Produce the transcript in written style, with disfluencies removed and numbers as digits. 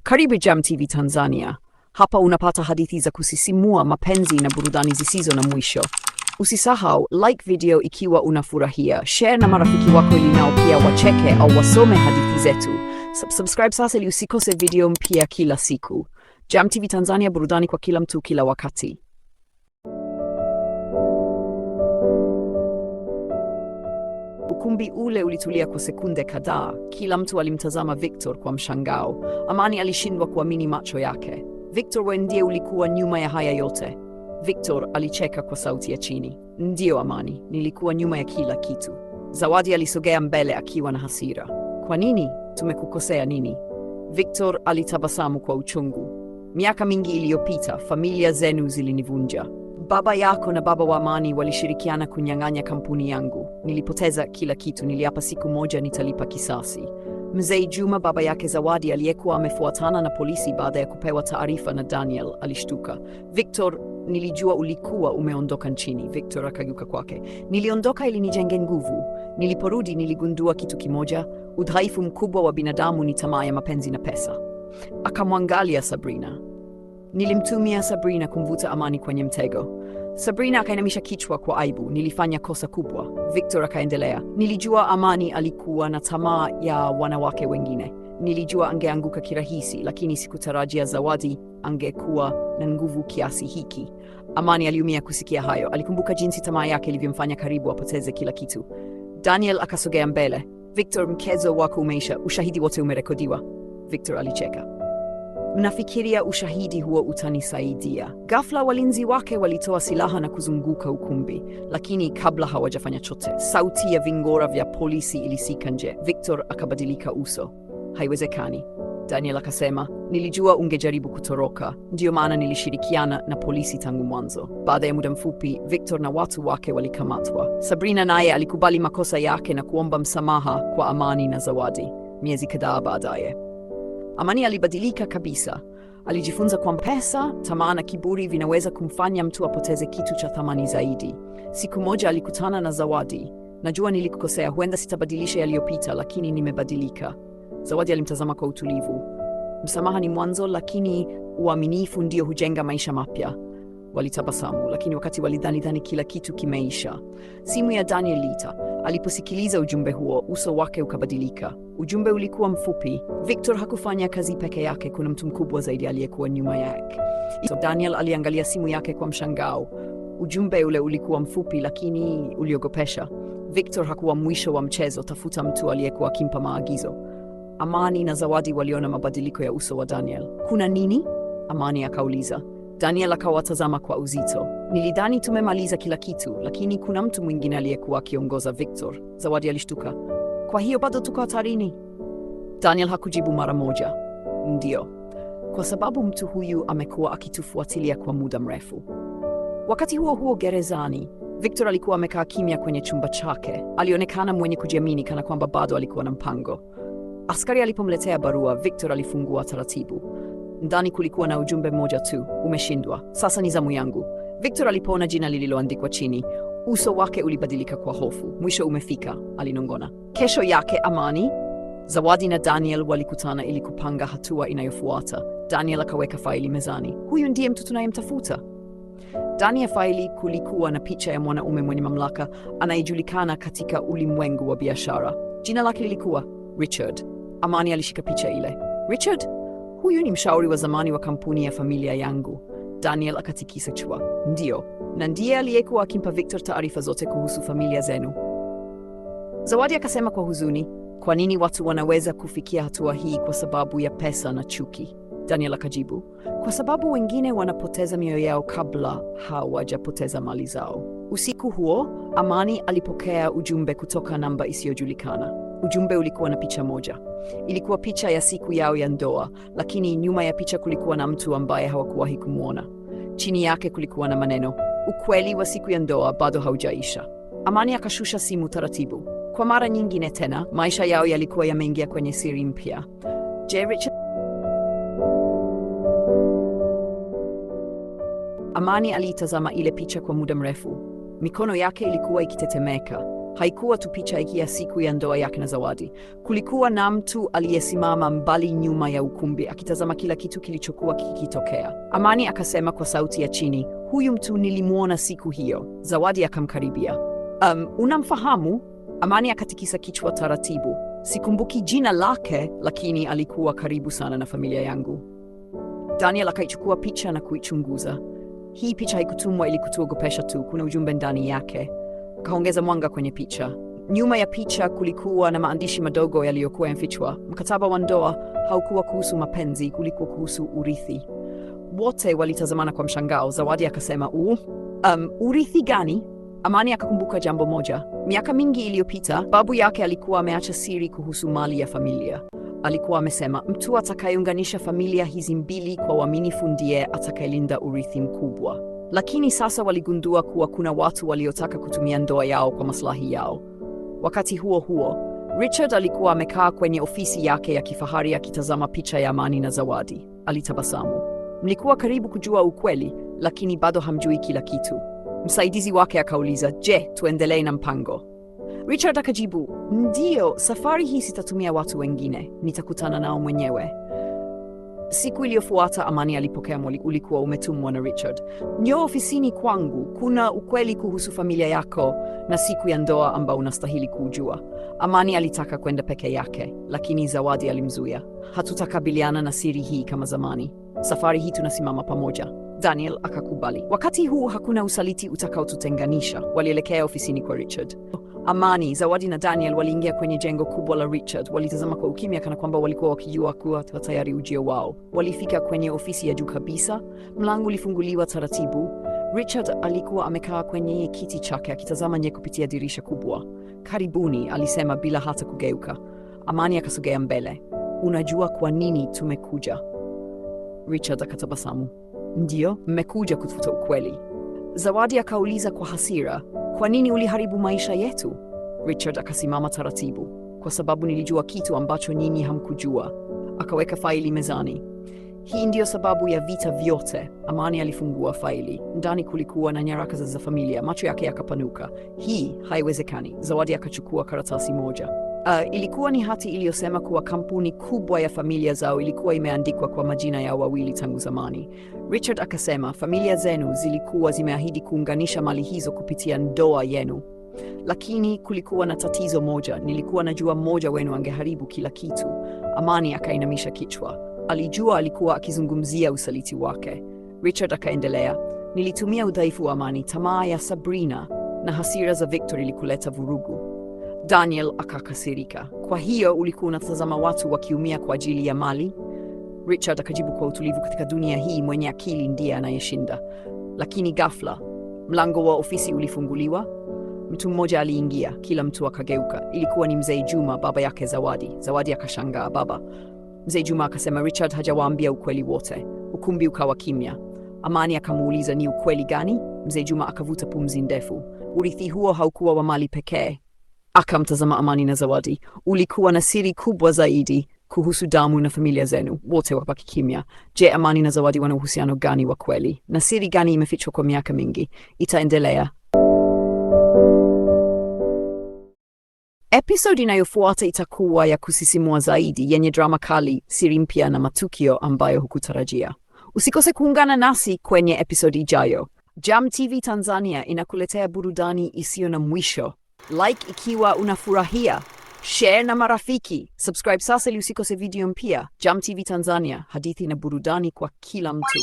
Karibu Jam TV Tanzania. Hapa unapata hadithi za kusisimua, mapenzi na burudani zisizo na mwisho. Usisahau like video ikiwa unafurahia, share na marafiki wako ili nao pia wacheke au wasome hadithi zetu. Subscribe sasa ili usikose video mpya kila siku. Jam TV Tanzania, burudani kwa kila mtu kila wakati. Ukumbi ule ulitulia kwa sekunde kadhaa. Kila mtu alimtazama Victor kwa mshangao. Amani alishindwa kuamini macho yake. Victor, wewe ndiye ulikuwa nyuma ya haya yote? Victor alicheka kwa sauti ya chini. Ndiyo Amani, nilikuwa nyuma ya kila kitu. Zawadi alisogea mbele akiwa na hasira. Kwa nini? Tumekukosea nini? Victor alitabasamu kwa uchungu. Miaka mingi iliyopita, familia zenu zilinivunja. Baba yako na baba wa Amani walishirikiana kunyang'anya kampuni yangu. Nilipoteza kila kitu. Niliapa siku moja nitalipa kisasi. Mzee Juma, baba yake Zawadi, aliyekuwa amefuatana na polisi baada ya kupewa taarifa na Daniel, alishtuka. Victor, nilijua ulikuwa umeondoka nchini. Victor akageuka kwake. Niliondoka ili nijenge nguvu. Niliporudi niligundua kitu kimoja: udhaifu mkubwa wa binadamu ni tamaa ya mapenzi na pesa. Akamwangalia Sabrina. Nilimtumia Sabrina kumvuta Amani kwenye mtego. Sabrina akainamisha kichwa kwa aibu. Nilifanya kosa kubwa. Victor akaendelea. Nilijua Amani alikuwa na tamaa ya wanawake wengine. Nilijua angeanguka kirahisi, lakini sikutarajia Zawadi angekuwa na nguvu kiasi hiki. Amani aliumia kusikia hayo. Alikumbuka jinsi tamaa yake ilivyomfanya karibu apoteze kila kitu. Daniel akasogea mbele. Victor, mchezo wako umeisha. Ushahidi wote umerekodiwa. Victor alicheka. Mnafikiria ushahidi huo utanisaidia? Ghafla walinzi wake walitoa silaha na kuzunguka ukumbi, lakini kabla hawajafanya chochote, sauti ya vingora vya polisi ilisikika nje. Victor akabadilika uso. Haiwezekani, Daniel akasema. Nilijua ungejaribu kutoroka, ndiyo maana nilishirikiana na polisi tangu mwanzo. Baada ya muda mfupi, Victor na watu wake walikamatwa. Sabrina naye alikubali makosa yake na kuomba msamaha kwa Amani na Zawadi. Miezi kadhaa baadaye, Amani alibadilika kabisa. Alijifunza kwamba pesa, tamaa na kiburi vinaweza kumfanya mtu apoteze kitu cha thamani zaidi. Siku moja alikutana na Zawadi. Najua nilikukosea, huenda sitabadilisha yaliyopita, lakini nimebadilika. Zawadi alimtazama kwa utulivu. Msamaha ni mwanzo, lakini uaminifu ndio hujenga maisha mapya. Walitabasamu, lakini wakati walidhani kila kitu kimeisha, simu ya Daniel iliita. Aliposikiliza ujumbe huo, uso wake ukabadilika. Ujumbe ulikuwa mfupi. Victor hakufanya kazi peke yake, kuna mtu mkubwa zaidi aliyekuwa nyuma yake. Daniel aliangalia simu yake kwa mshangao. Ujumbe ule ulikuwa mfupi lakini uliogopesha. Victor hakuwa mwisho wa mchezo, tafuta mtu aliyekuwa akimpa maagizo. Amani na Zawadi waliona mabadiliko ya uso wa Daniel. Kuna nini? Amani akauliza. Daniel akawatazama kwa uzito. Nilidhani tumemaliza kila kitu, lakini kuna mtu mwingine aliyekuwa akiongoza. Victor. Zawadi alishtuka. Kwa hiyo bado tuko hatarini? Daniel hakujibu mara moja. Ndio, kwa sababu mtu huyu amekuwa akitufuatilia kwa muda mrefu. Wakati huo huo gerezani, Victor alikuwa amekaa kimya kwenye chumba chake. Alionekana mwenye kujiamini, kana kwamba bado alikuwa na mpango. Askari alipomletea barua, Victor alifungua taratibu. Ndani kulikuwa na ujumbe mmoja tu: umeshindwa, sasa ni zamu yangu. Victor alipoona jina lililoandikwa chini, uso wake ulibadilika kwa hofu. Mwisho umefika, alinong'ona. Kesho yake Amani, Zawadi na Daniel walikutana ili kupanga hatua inayofuata. Daniel akaweka faili mezani. Huyu ndiye mtu tunayemtafuta. Ndani ya faili kulikuwa na picha ya mwanaume mwenye mamlaka anayejulikana katika ulimwengu wa biashara. Jina lake lilikuwa Richard. Amani alishika picha ile. Richard? Huyu ni mshauri wa zamani wa kampuni ya familia yangu. Daniel akatikisa kichwa. Ndio, na ndiye aliyekuwa akimpa Victor taarifa zote kuhusu familia zenu. Zawadi akasema kwa huzuni, kwa nini watu wanaweza kufikia hatua hii? Kwa sababu ya pesa na chuki. Daniel akajibu, kwa sababu wengine wanapoteza mioyo yao kabla hawajapoteza mali zao. Usiku huo, Amani alipokea ujumbe kutoka namba isiyojulikana. Ujumbe ulikuwa na picha moja. Ilikuwa picha ya siku yao ya ndoa, lakini nyuma ya picha kulikuwa na mtu ambaye hawakuwahi kumwona. Chini yake kulikuwa na maneno, ukweli wa siku ya ndoa bado haujaisha. Amani akashusha simu taratibu. Kwa mara nyingine tena, maisha yao yalikuwa yameingia kwenye siri mpya. Je, Richard? Amani aliitazama ile picha kwa muda mrefu. Mikono yake ilikuwa ikitetemeka. Haikuwa tu picha ya siku ya ndoa yake na Zawadi. Kulikuwa na mtu aliyesimama mbali nyuma ya ukumbi akitazama kila kitu kilichokuwa kikitokea. Amani akasema kwa sauti ya chini, huyu mtu nilimwona siku hiyo. Zawadi akamkaribia. Unamfahamu? Amani akatikisa kichwa taratibu. Sikumbuki jina lake, lakini alikuwa karibu sana na familia yangu. Daniel akaichukua picha na kuichunguza. Hii picha haikutumwa ili kutuogopesha tu, kuna ujumbe ndani yake. Akaongeza mwanga kwenye picha. Nyuma ya picha kulikuwa na maandishi madogo yaliyokuwa yamefichwa. Mkataba wa ndoa haukuwa kuhusu mapenzi, kulikuwa kuhusu urithi. Wote walitazamana kwa mshangao. Zawadi akasema, urithi gani? Amani akakumbuka jambo moja. Miaka mingi iliyopita, babu yake alikuwa ameacha siri kuhusu mali ya familia. Alikuwa amesema, mtu atakayeunganisha familia hizi mbili kwa uaminifu ndiye atakayelinda urithi mkubwa. Lakini sasa waligundua kuwa kuna watu waliotaka kutumia ndoa yao kwa maslahi yao. Wakati huo huo, Richard alikuwa amekaa kwenye ofisi yake ya kifahari akitazama picha ya Amani na Zawadi. Alitabasamu. Mlikuwa karibu kujua ukweli, lakini bado hamjui kila kitu. Msaidizi wake akauliza, je, tuendelee na mpango? Richard akajibu, ndiyo, safari hii sitatumia watu wengine, nitakutana nao mwenyewe. Siku iliyofuata Amani alipokea ulikuwa umetumwa na Richard. Njoo ofisini kwangu, kuna ukweli kuhusu familia yako na siku ya ndoa ambao unastahili kujua. Amani alitaka kwenda peke yake, lakini Zawadi alimzuia. Hatutakabiliana na siri hii kama zamani. Safari hii tunasimama pamoja. Daniel akakubali. Wakati huu hakuna usaliti utakaotutenganisha. Walielekea ofisini kwa Richard. Amani, Zawadi na Daniel waliingia kwenye jengo kubwa la Richard. Walitazama kwa ukimya kana kwamba walikuwa wakijua kuwa tayari ujio wao. Walifika kwenye ofisi ya juu kabisa. Mlango ulifunguliwa taratibu. Richard alikuwa amekaa kwenye kiti chake akitazama nje kupitia dirisha kubwa. Karibuni, alisema bila hata kugeuka. Amani akasogea mbele. Unajua kwa nini tumekuja? Richard akatabasamu. Ndiyo, mmekuja kutafuta ukweli. Zawadi akauliza kwa hasira, kwa nini uliharibu maisha yetu? Richard akasimama taratibu. Kwa sababu nilijua kitu ambacho nyinyi hamkujua. Akaweka faili mezani. Hii ndiyo sababu ya vita vyote. Amani alifungua faili. Ndani kulikuwa na nyaraka za familia. Macho yake yakapanuka. Hii haiwezekani. Zawadi akachukua karatasi moja. Ilikuwa ni hati iliyosema kuwa kampuni kubwa ya familia zao ilikuwa imeandikwa kwa majina ya wawili tangu zamani. Richard akasema, familia zenu zilikuwa zimeahidi kuunganisha mali hizo kupitia ndoa yenu. Lakini kulikuwa na tatizo moja, nilikuwa najua mmoja wenu angeharibu kila kitu. Amani akainamisha kichwa. Alijua alikuwa akizungumzia usaliti wake. Richard akaendelea, nilitumia udhaifu wa Amani, tamaa ya Sabrina na hasira za Victor ili kuleta vurugu. Daniel akakasirika. Kwa hiyo ulikuwa unatazama watu wakiumia kwa ajili ya mali? Richard akajibu kwa utulivu, katika dunia hii mwenye akili ndiye anayeshinda. Lakini ghafla, mlango wa ofisi ulifunguliwa. Mtu mmoja aliingia, kila mtu akageuka. Ilikuwa ni Mzee Juma, baba yake Zawadi. Zawadi akashangaa, baba. Mzee Juma akasema, Richard hajawaambia ukweli wote. Ukumbi ukawa kimya. Amani akamuuliza, ni ukweli gani? Mzee Juma akavuta pumzi ndefu. Urithi huo haukuwa wa mali pekee. Akamtazama Amani na Zawadi. Ulikuwa na siri kubwa zaidi kuhusu damu na familia zenu. Wote wakabaki kimya. Je, Amani na Zawadi wana uhusiano gani wa kweli? Na siri gani imefichwa kwa miaka mingi? Itaendelea. Episode inayofuata itakuwa ya kusisimua zaidi, yenye drama kali, siri mpya na matukio ambayo hukutarajia. Usikose kuungana nasi kwenye episode ijayo. Jam TV Tanzania inakuletea burudani isiyo na mwisho. Like ikiwa unafurahia, share na marafiki, subscribe sasa ili usikose video mpya. Jam TV Tanzania, hadithi na burudani kwa kila mtu.